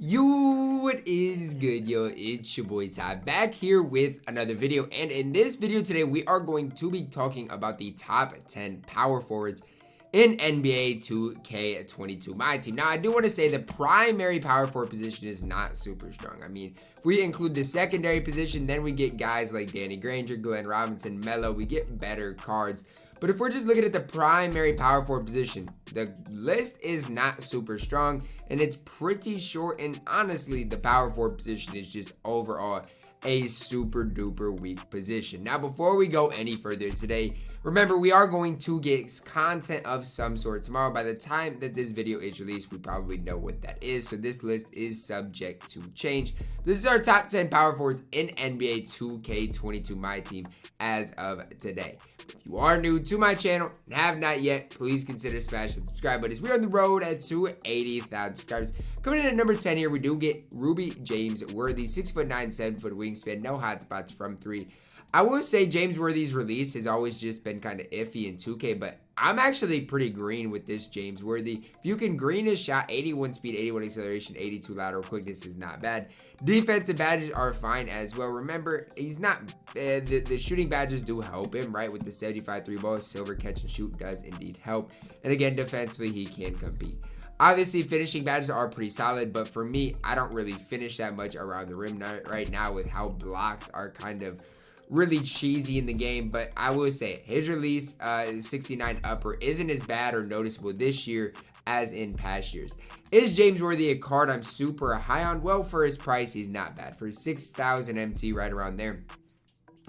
Yo, what is good, yo? It's your boy Ty back here with another video, and in this video today we are going to be talking about the top 10 power forwards in NBA 2K22 MyTEAM. Now, I do want to say the primary power forward position is not super strong. I mean, if we include the secondary position, then we get guys like Danny Granger, Glenn Robinson, Melo. We get better cards. But if we're just looking at the primary power forward position, the list is not super strong and it's pretty short. And honestly, the power forward position is just overall a super duper weak position. Now, before we go any further today, remember we are going to get content of some sort tomorrow. By the time that this video is released, we probably know what that is. So this list is subject to change. This is our top 10 power forwards in NBA 2K22 MyTEAM as of today. If you are new to my channel and have not yet, please consider smashing the subscribe button. We're on the road to 80,000 subscribers. Coming in at number 10 here, we do get Ruby James Worthy, 6'9", 7-foot wingspan, no hot spots from three. I will say James Worthy's release has always just been kind of iffy in 2K, but I'm actually pretty green with this James Worthy. If you can green his shot, 81 speed, 81 acceleration, 82 lateral quickness is not bad. Defensive badges are fine as well. Remember, he's not, the shooting badges do help him, right? With the 75 3 ball, silver catch and shoot does indeed help. And again, defensively, he can compete. Obviously, finishing badges are pretty solid, but for me, I don't really finish that much around the rim right now with how blocks are kind of really cheesy in the game. But I will say his release 69 upper isn't as bad or noticeable this year as in past years. Is James Worthy a card I'm super high on? Well, for his price, he's not bad. For 6,000 MT, right around there,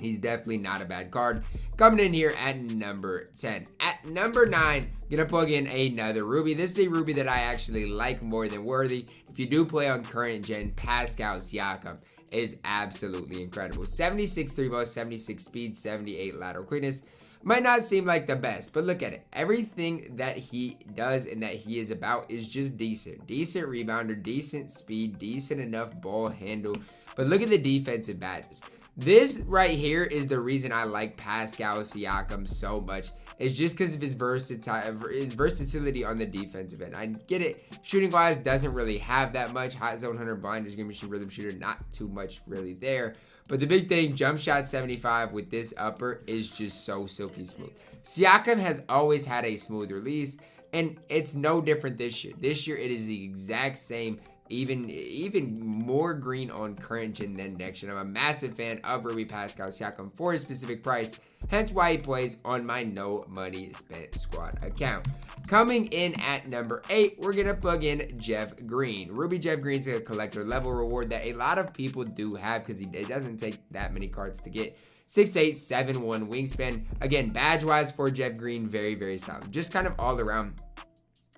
he's definitely not a bad card. Coming in here at number 10. At number 9, gonna plug in another Ruby. This is a Ruby that I actually like more than Worthy. If you do play on current gen, Pascal Siakam is absolutely incredible. 76 3 ball, 76 speed, 78 lateral quickness. Might not seem like the best, but look at it. Everything that he does and that he is about is just decent. Decent rebounder, decent speed, decent enough ball handle. But look at the defensive badges. This right here is the reason I like Pascal Siakam so much. It's just because of his versatility on the defensive end. I get it. Shooting wise, doesn't really have that much. Hot zone hunter, blinders, green machine, rhythm shooter, not too much really there. But the big thing, jump shot 75 with this upper is just so silky smooth. Siakam has always had a smooth release, and it's no different this year. This year, it is the exact same. Even more green on current gen than next gen. I'm a massive fan of Ruby Pascal Siakam for his specific price, hence why he plays on my no money spent squad account. Coming in at number 8, we're gonna plug in Jeff Green. Ruby Jeff Green's a collector level reward that a lot of people do have because it doesn't take that many cards to get. 6'8", 7'1" wingspan. Again, badge wise for Jeff Green, very, very solid. Just kind of all around.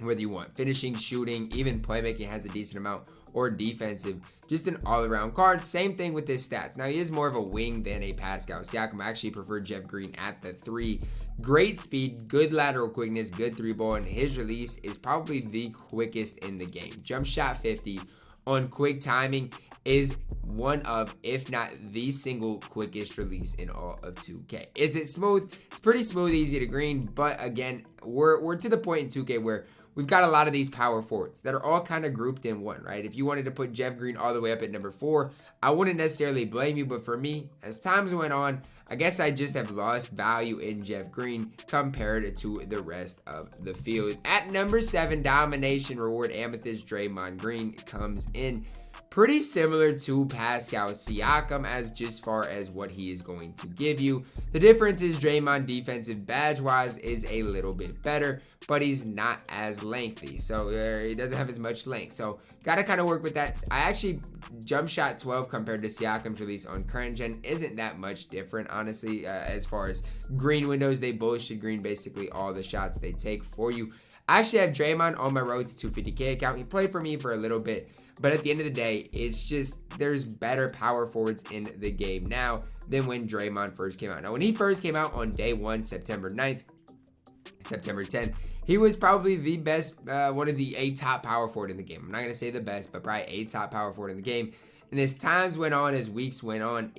Whether you want finishing, shooting, even playmaking has a decent amount, or defensive, just an all-around card. Same thing with his stats. Now, he is more of a wing than a Pascal Siakam. I actually prefer Jeff Green at the 3. Great speed, good lateral quickness, good 3 ball, and his release is probably the quickest in the game. Jump shot 50 on quick timing is one of, if not the single quickest release in all of 2K. Is it smooth? It's pretty smooth, easy to green, but again, we're to the point in 2K where we've got a lot of these power forwards that are all kind of grouped in one, right? If you wanted to put Jeff Green all the way up at number 4, I wouldn't necessarily blame you. But for me, as times went on, I guess I just have lost value in Jeff Green compared to the rest of the field. At number 7, domination reward amethyst Draymond Green comes in. Pretty similar to Pascal Siakam as just far as what he is going to give you. The difference is Draymond defensive badge wise is a little bit better, but he's not as lengthy. So he doesn't have as much length. So got to kind of work with that. I actually jump shot 12 compared to Siakam's release on current gen isn't that much different, honestly, as far as green windows. They both should green basically all the shots they take for you. I actually have Draymond on my road to 250K account. He played for me for a little bit. But at the end of the day, it's just there's better power forwards in the game now than when Draymond first came out. Now, when he first came out on day 1, September 9th, September 10th, he was probably the best, one of the 8 top power forward in the game. I'm not going to say the best, but probably 8 top power forward in the game. And as times went on, as weeks went on,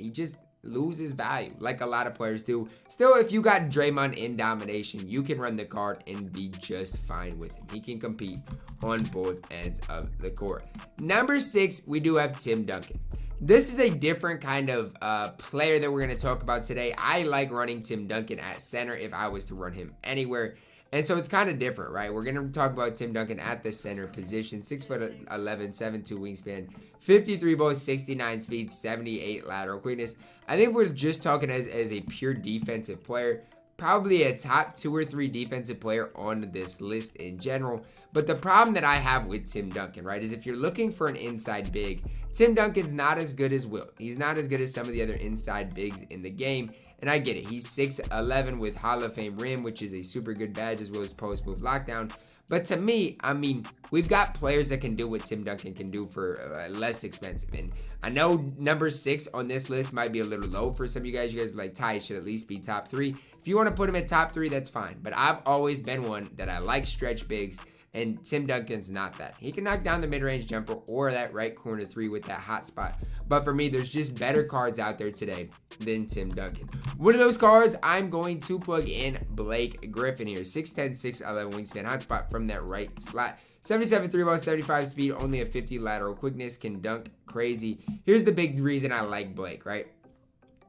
loses value like a lot of players do. Still, if you got Draymond in domination, you can run the card and be just fine with him. He can compete on both ends of the court. Number 6, we do have Tim Duncan. This is a different kind of player that we're going to talk about today. I like running Tim Duncan at center if I was to run him anywhere. And so it's kind of different, right? We're going to talk about Tim Duncan at the center position. 6'11", 7'2" wingspan, 53 both, 69 speed, 78 lateral quickness. I think we're just talking as a pure defensive player. Probably a top 2 or 3 defensive player on this list in general. But the problem that I have with Tim Duncan, right, is if you're looking for an inside big, Tim Duncan's not as good as Wilt. He's not as good as some of the other inside bigs in the game. And I get it. He's 6'11" with Hall of Fame rim, which is a super good badge, as well as post move lockdown. But to me, I mean, we've got players that can do what Tim Duncan can do for less expensive. And I know number 6 on this list might be a little low for some of you guys. You guys are like, Ty should at least be top 3. If you want to put him at top 3, that's fine. But I've always been one that I like stretch bigs. And Tim Duncan's not that. He can knock down the mid-range jumper or that right corner 3 with that hot spot. But for me, there's just better cards out there today than Tim Duncan. One of those cards, I'm going to plug in Blake Griffin here. 6'10", 6'11" wingspan, hot spot from that right slot. 77 3 ball, 75 speed, only a 50 lateral quickness, can dunk crazy. Here's the big reason I like Blake, right?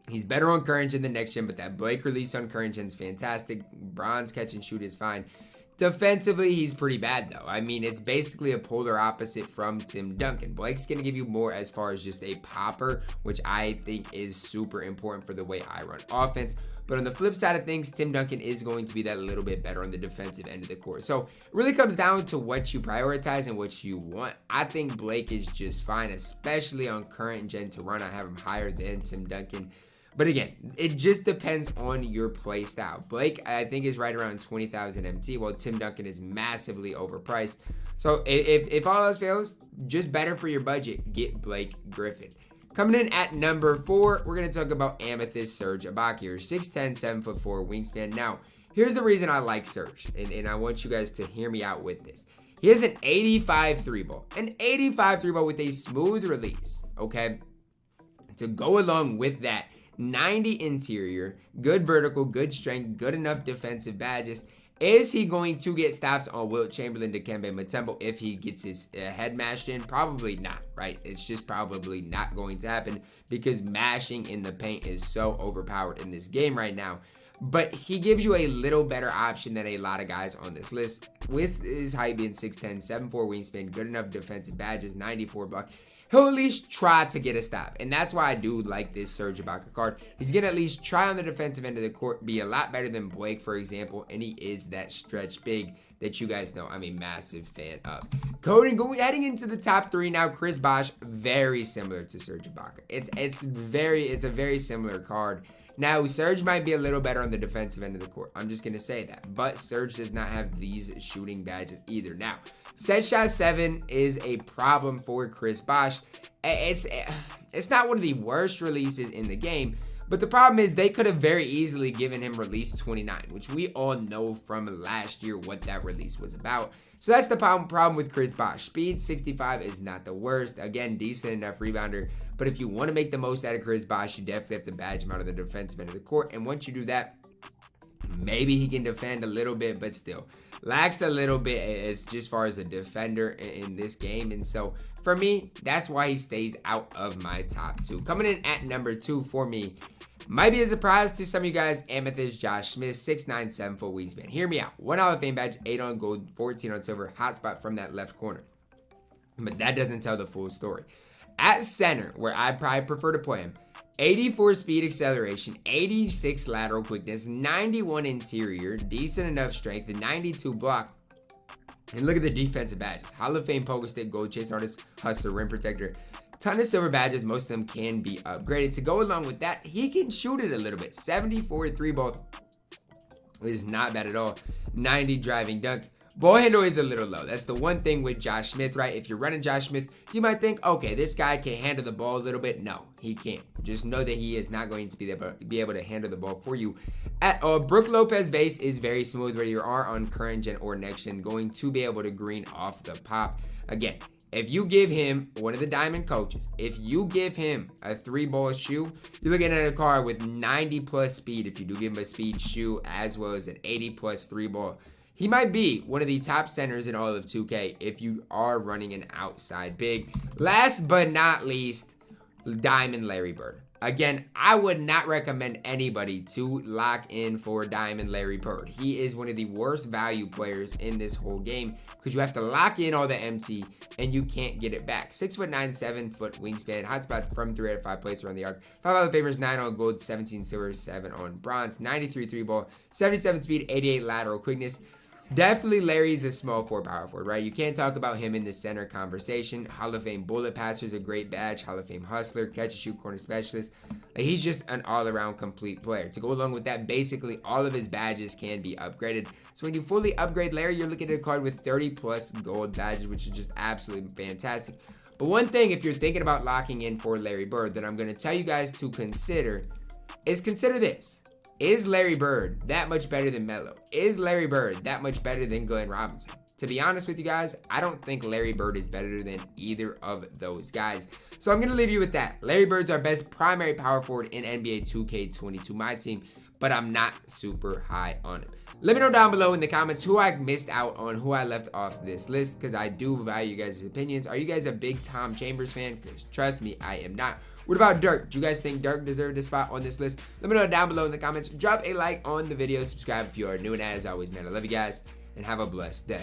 He's better on current gen than next gen, but that Blake release on current gen is fantastic. Bronze catch and shoot is fine. Defensively, he's pretty bad, though. I mean, it's basically a polar opposite from Tim Duncan. Blake's going to give you more as far as just a popper, which I think is super important for the way I run offense. But on the flip side of things, Tim Duncan is going to be that little bit better on the defensive end of the court. So it really comes down to what you prioritize and what you want. I think Blake is just fine, especially on current gen to run. I have him higher than Tim Duncan. But again, it just depends on your play style. Blake, I think, is right around 20,000 MT, while Tim Duncan is massively overpriced. So if all else fails, just better for your budget, get Blake Griffin. Coming in at number 4, we're going to talk about Amethyst Serge Ibaka here. 6'10", 7'4" wingspan. Now, here's the reason I like Serge, and I want you guys to hear me out with this. He has an 85 3-ball. An 85 3-ball with a smooth release, okay? To go along with that, 90 interior, good vertical, good strength, good enough defensive badges. Is he going to get stops on Wilt Chamberlain, Dikembe Mutombo if he gets his head mashed in? Probably not, right? It's just probably not going to happen because mashing in the paint is so overpowered in this game right now. But he gives you a little better option than a lot of guys on this list. With his height being 6'10", 7'4" wingspan, good enough defensive badges, 94 block. He'll at least try to get a stop. And that's why I do like this Serge Ibaka card. He's going to at least try on the defensive end of the court, be a lot better than Blake, for example. And he is that stretch big that you guys know I'm a massive fan of. Heading into the top 3 now, Chris Bosh, very similar to Serge Ibaka. It's a very similar card. Now, Serge might be a little better on the defensive end of the court. I'm just going to say that. But Serge does not have these shooting badges either. Now, set shot 7 is a problem for Chris Bosh. It's not one of the worst releases in the game. But the problem is they could have very easily given him release 29, which we all know from last year what that release was about. So that's the problem with Chris Bosh. Speed 65 is not the worst. Again, decent enough rebounder. But if you want to make the most out of Chris Bosh, you definitely have to badge him out of the defensive end of the court. And once you do that, maybe he can defend a little bit, but still lacks a little bit as far as a defender in this game. And so for me, that's why he stays out of my top 2. Coming in at number 2 for me, might be a surprise to some of you guys, Amethyst Josh Smith, 6'9", 7'4" wingspan. Hear me out. 1 Hall of Fame badge, 8 on gold, 14 on silver, hotspot from that left corner. But that doesn't tell the full story. At center, where I probably prefer to play him, 84 speed acceleration, 86 lateral quickness, 91 interior, decent enough strength, and 92 block. And look at the defensive badges. Hall of Fame poker stick, gold chase artist, hustler, rim protector. Ton of silver badges. Most of them can be upgraded. To go along with that, he can shoot it a little bit. 74 3-ball is not bad at all. 90 driving dunk. Ball handle is a little low. That's the one thing with Josh Smith, right? If you're running Josh Smith, you might think, okay, this guy can handle the ball a little bit. No, he can't. Just know that he is not going to be able to handle the ball for you. At Brook Lopez base is very smooth, whether you are on current gen or next gen, going to be able to green off the pop. Again, If you give him one of the diamond coaches, if you give him a 3-ball shoe, you're looking at a card with 90 plus speed. If you do give him a speed shoe as well as an 80 plus 3-ball, he might be one of the top centers in all of 2K if you are running an outside big. Last but not least, Diamond Larry Bird. Again, I would not recommend anybody to lock in for Diamond Larry Bird. He is one of the worst value players in this whole game because you have to lock in all the MT and you can't get it back. 6'9", 7-foot wingspan, hotspot from 3 out of 5 places around the arc. 5 out of favors, 9 on gold, 17 silver, 7 on bronze, 93 3-ball, 77 speed, 88 lateral quickness. Definitely Larry's a small forward, power forward, right? You can't talk about him in the center conversation. Hall of Fame bullet passer is a great badge. Hall of Fame hustler, catch and shoot corner specialist. Like, he's just an all-around complete player. To go along with that, basically all of his badges can be upgraded. So when you fully upgrade Larry, you're looking at a card with 30 plus gold badges, which is just absolutely fantastic. But one thing, if you're thinking about locking in for Larry Bird, that I'm going to tell you guys to consider is consider this. Is Larry Bird that much better than Melo? Is Larry Bird that much better than Glenn Robinson? To be honest with you guys, I don't think Larry Bird is better than either of those guys. So I'm going to leave you with that. Larry Bird's our best primary power forward in NBA 2K22 MyTEAM, but I'm not super high on him. Let me know down below in the comments who I missed out on, who I left off this list, because I do value you guys' opinions. Are you guys a big Tom Chambers fan? Because trust me, I am not. What about Dirk? Do you guys think Dirk deserved a spot on this list? Let me know down below in the comments. Drop a like on the video. Subscribe if you are new. And as always, man, I love you guys. And have a blessed day.